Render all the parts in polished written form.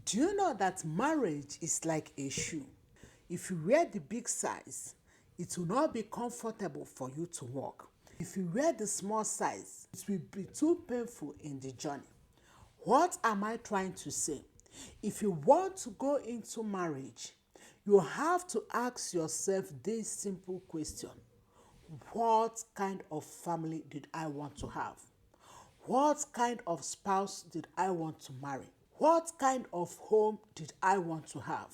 Do you know that marriage is like a shoe? If you wear the big size, it will not be comfortable for you to walk. If you wear the small size, it will be too painful in the journey. What am I trying to say? If you want to go into marriage, you have to ask yourself this simple question: what kind of family did I want to have? What kind of spouse did I want to marry? What kind of home did I want to have?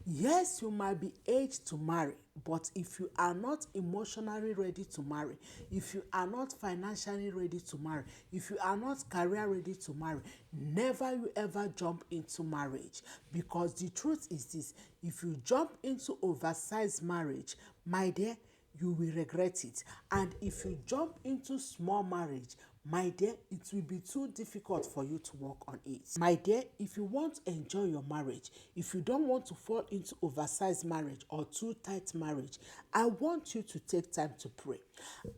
Yes, you might be aged to marry, but if you are not emotionally ready to marry, if you are not financially ready to marry, if you are not career ready to marry, never you ever jump into marriage. Because the truth is this: if you jump into oversized marriage, my dear, you will regret it. And if you jump into small marriage, my dear, it will be too difficult for you to work on it. My dear, if you want to enjoy your marriage, if you don't want to fall into oversized marriage or too tight marriage, I want you to take time to pray.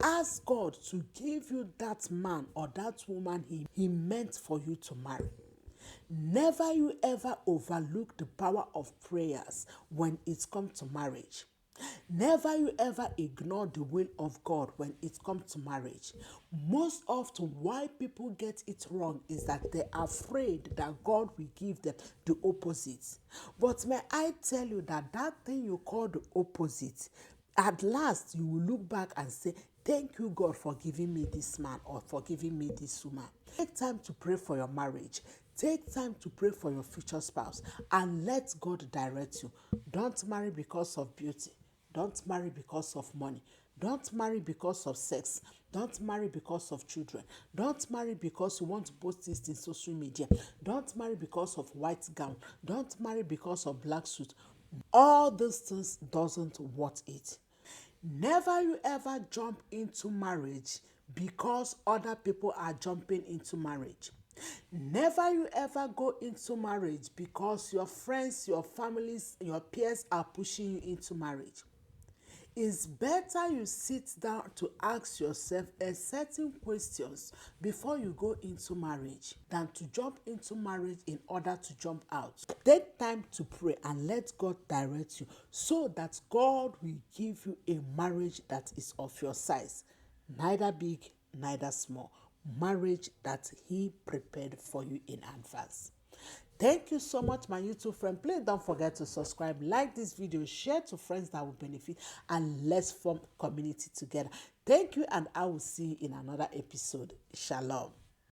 Ask God to give you that man or that woman he meant for you to marry. Never you ever overlook the power of prayers when it comes to marriage. Never you ever ignore the will of God when it comes to marriage. Most often, why people get it wrong is that they're afraid that God will give them the opposite. But may I tell you that that thing you call the opposite, at last you will look back and say, thank you, God, for giving me this man or for giving me this woman. Take time to pray for your marriage. Take time to pray for your future spouse and let God direct you. Don't marry because of beauty. Don't marry because of money. Don't marry because of sex. Don't marry because of children. Don't marry because you want to post this in social media. Don't marry because of white gown. Don't marry because of black suit. All these things doesn't worth it. Never you ever jump into marriage because other people are jumping into marriage. Never you ever go into marriage because your friends, your families, your peers are pushing you into marriage. It's better you sit down to ask yourself a certain questions before you go into marriage than to jump into marriage in order to jump out. Take time to pray and let God direct you so that God will give you a marriage that is of your size, neither big, neither small. Marriage that He prepared for you in advance. Thank you so much, my YouTube friend. Please don't forget to subscribe, like this video, share to friends that will benefit, and let's form community together. Thank you, and I will see you in another episode. Shalom.